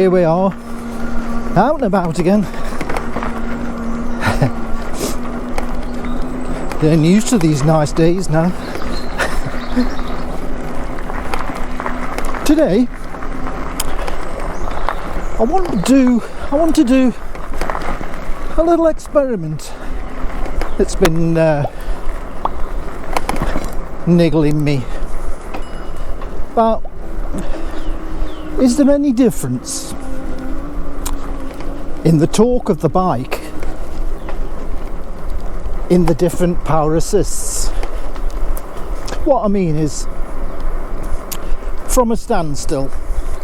here we are, out and about again. Getting used to these nice days now. Today, I want to do a little experiment that's been niggling me. But is there any difference in the torque of the bike in the different power assists? What I mean is, from a standstill,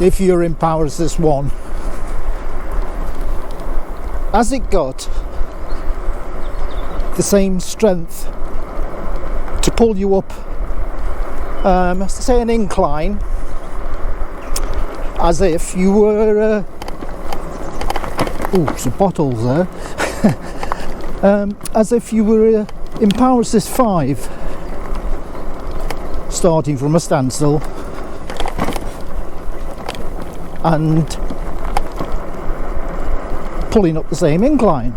if you're in power assist 1, has it got the same strength to pull you up, say an incline, as if you were some bottles there. As if you were in power assist 5, starting from a standstill and pulling up the same incline?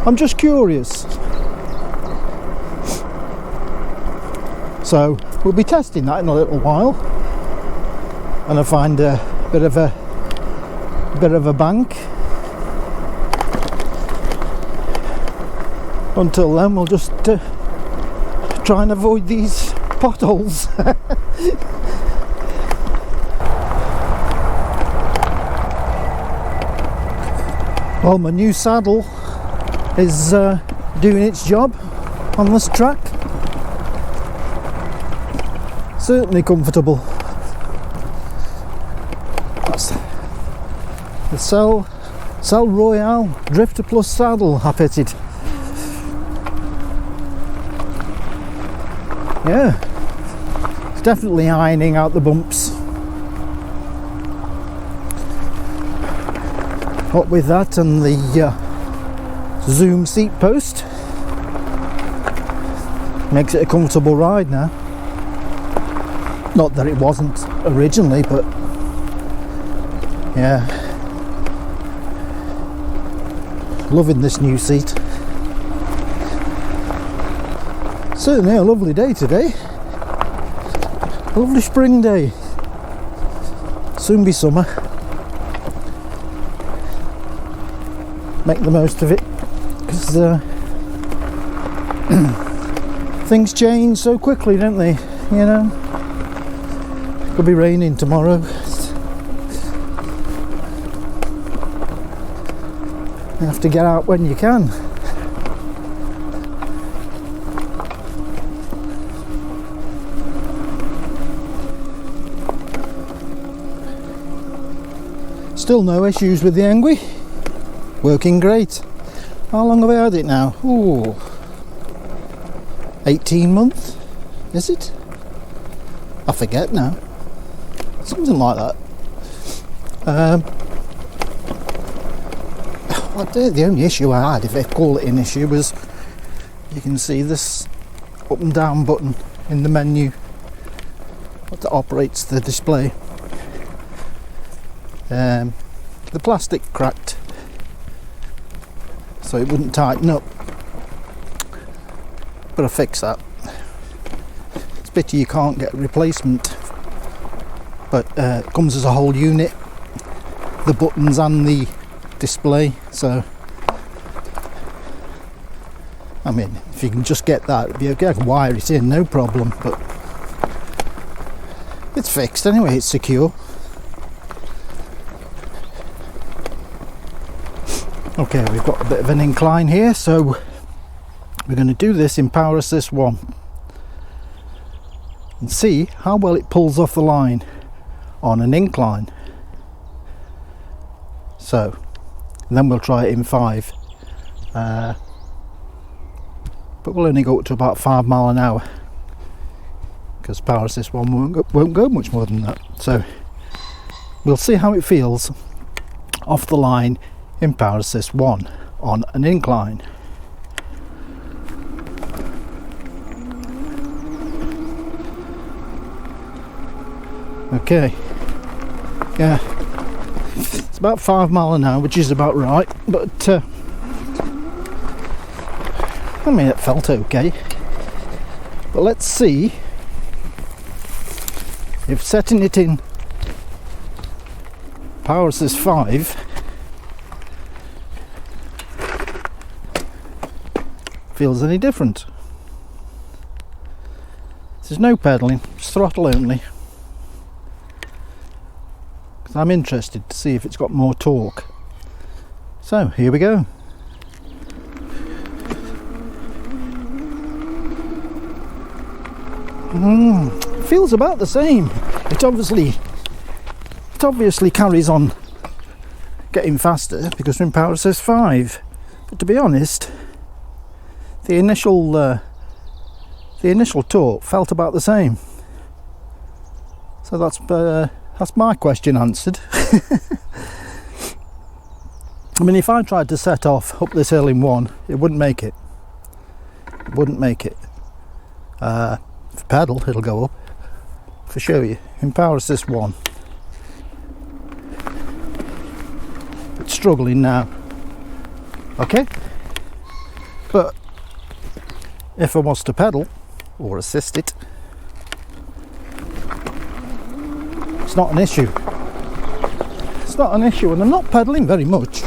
I'm just curious. So we'll be testing that in a little while, and I find a bit of a bank. Until then, we'll just try and avoid these potholes. Well, my new saddle is doing its job on this track. Certainly comfortable. That's the Cell Royale Drifter Plus saddle I fitted. Yeah, it's definitely ironing out the bumps. What with that and the Zoom seat post, makes it a comfortable ride now. Not that it wasn't originally, but yeah, loving this new seat. Certainly a lovely day today. A lovely spring day. Soon be summer. Make the most of it, because things change so quickly, don't they? You know, could be raining tomorrow. You have to get out when you can. Still no issues with the Engwe. Working great. How long have I had it now? Ooh, 18 months? Is it? I forget now. Something like that. Well, the only issue I had, if I call it an issue, was you can see this up and down button in the menu that operates the display. The plastic cracked, so it wouldn't tighten up, but I fixed that. It's a pity you can't get a replacement, but it comes as a whole unit, the buttons and the display, so I mean, if you can just get that, it'd be okay. I can wire it in, no problem, but it's fixed anyway, it's secure. Okay, we've got a bit of an incline here, so we're going to do this in power assist 1 and see how well it pulls off the line on an incline. So, and then we'll try it in 5, but we'll only go up to about 5 miles an hour, because power assist 1 won't go much more than that. So we'll see how it feels off the line in power assist 1 on an incline. Okay, yeah, about 5 miles an hour, which is about right, but I mean, it felt okay. But let's see if setting it in Power Assist 5 feels any different. There's no peddling, just throttle only. Because I'm interested to see if it's got more torque. So here we go. Feels about the same. It obviously carries on getting faster because we're in Power Assist 5. But to be honest, the initial torque felt about the same. So that's my question answered. I mean, if I tried to set off up this hill in one, it wouldn't make it. It wouldn't make it. If I pedal, it'll go up. For show you, in Power Assist 1. It's struggling now. Okay? But if I was to pedal or assist it, it's not an issue. It's not an issue, and I'm not pedaling very much.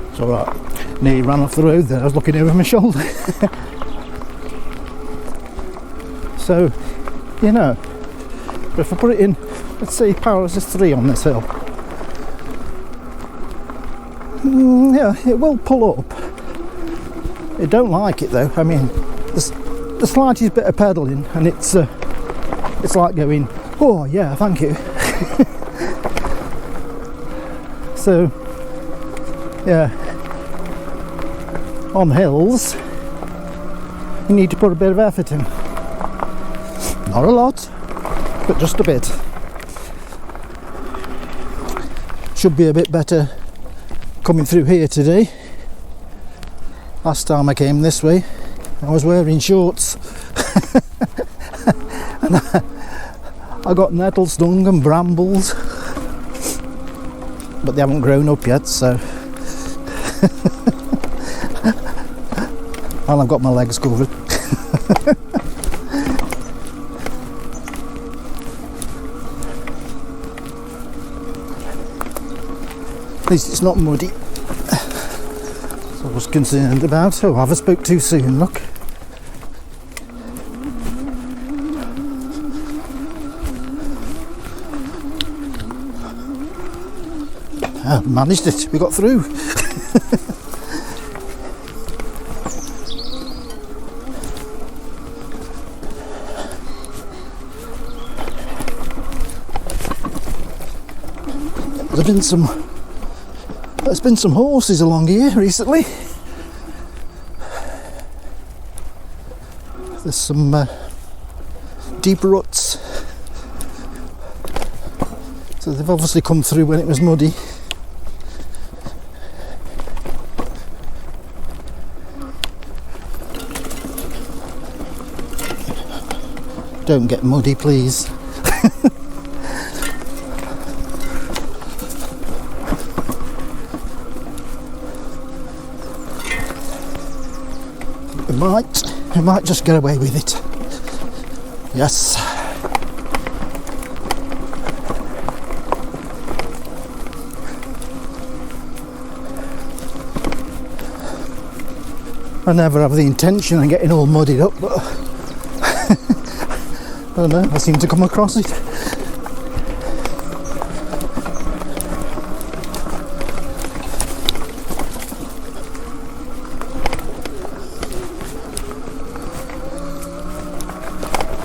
It's alright. Nearly ran off the road there. I was looking over my shoulder. So, you know, but if I put it in, let's say Power Assist 3 on this hill, yeah, it will pull up. I don't like it though. I mean, the slightest bit of pedaling, and it's like going, oh yeah, thank you. So, yeah, on hills, you need to put a bit of effort in. Not a lot, but just a bit. Should be a bit better coming through here today. Last time I came this way, I was wearing shorts. And I got nettle stung and brambles, but they haven't grown up yet, so. And I've got my legs covered. At least it's not muddy. That's what I was concerned about. Oh, have I spoke too soon, look. I managed it, we got through. There's been some horses along here recently. There's some deep ruts, so they've obviously come through when it was muddy. Don't get muddy, please. We might just get away with it. Yes. I never have the intention of getting all muddied up, but I don't know, I seem to come across it.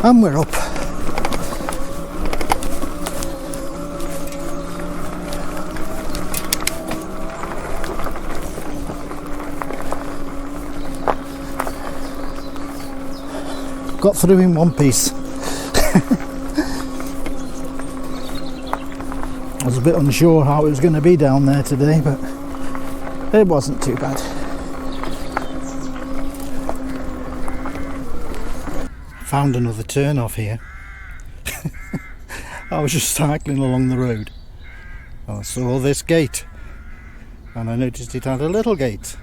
And we're up. Got through in one piece. I was a bit unsure how it was going to be down there today, but it wasn't too bad. Found another turn off here. I was just cycling along the road I saw this gate and I noticed it had a little gate,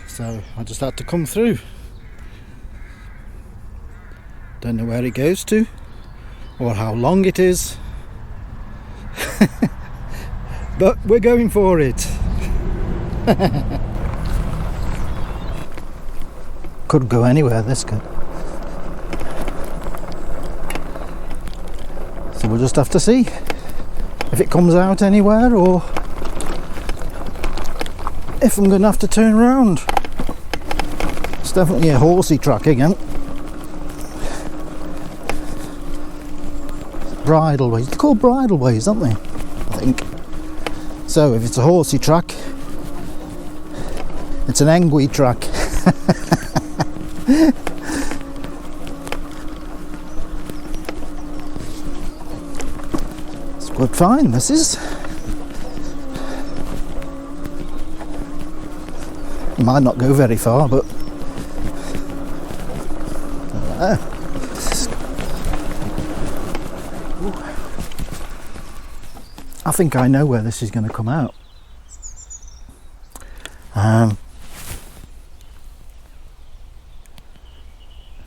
so I just had to come through. Don't know where it goes to or how long it is, but we're going for it. Could go anywhere, this could. So we'll just have to see if it comes out anywhere or if I'm going to have to turn around. It's definitely a horsey track again. Bridleways, they're called bridleways, aren't they? I think. So if it's a horsey track, it's an Engwe track. It's good fine, this is. It might not go very far, but I think I know where this is going to come out.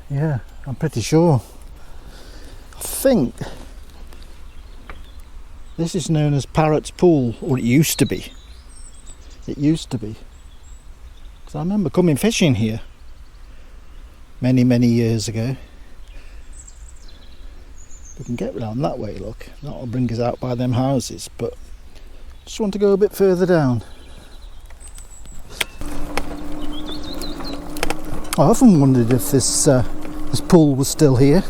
Yeah, I'm pretty sure. I think this is known as Parrot's Pool, or it used to be. It used to be. Because I remember coming fishing here many, many years ago. We can get round that way, look. That'll bring us out by them houses, but just want to go a bit further down. I often wondered if this pool was still here.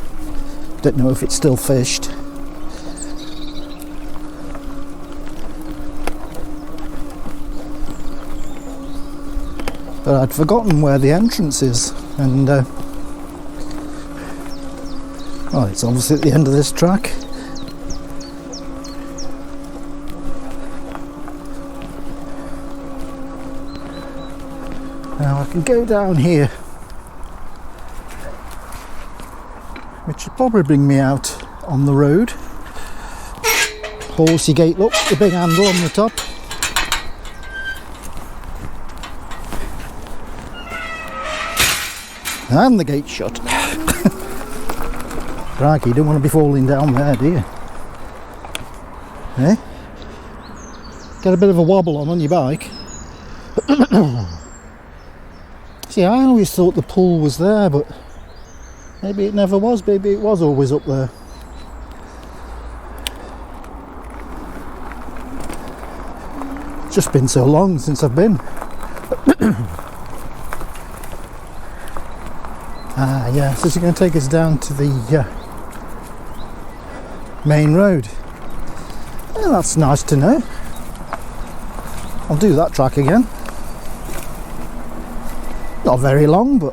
Don't know if it's still fished. But I'd forgotten where the entrance is, and well, it's obviously at the end of this track. Now I can go down here, which would probably bring me out on the road. Horsey gate, look, the big handle on the top. And the gate shut. Crikey, you don't want to be falling down there, do you? Eh? Get a bit of a wobble on your bike. See, I always thought the pool was there, but maybe it never was. Maybe it was always up there. It's just been so long since I've been. Ah, yeah, so it's going to take us down to the main road. Yeah, that's nice to know. I'll do that track again. Not very long, but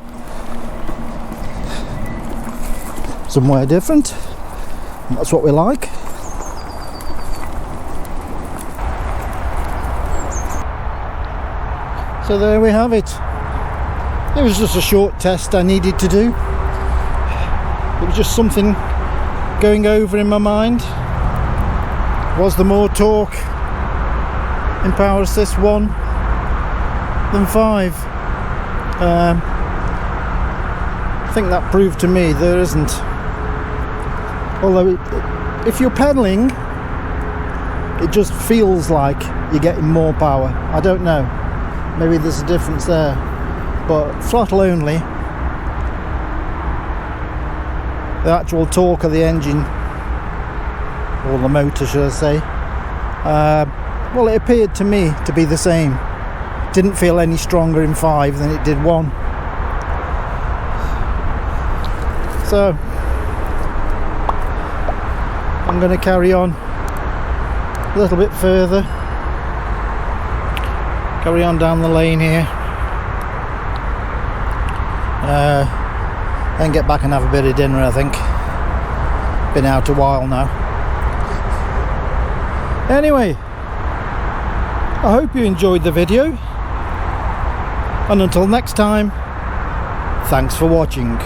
somewhere different. And that's what we like. So there we have it. It was just a short test I needed to do. It was just something going over in my mind. Was there more torque in power assist 1 than 5? I think that proved to me there isn't. Although if you're pedaling, it just feels like you're getting more power. I don't know. Maybe there's a difference there. But throttle only, the actual torque of the engine, or the motor should I say, well, it appeared to me to be the same. Didn't feel any stronger in 5 than it did 1. So I'm going to carry on a little bit further, carry on down the lane here. Then get back and have a bit of dinner, I think. Been out a while now. Anyway, I hope you enjoyed the video. And until next time, thanks for watching.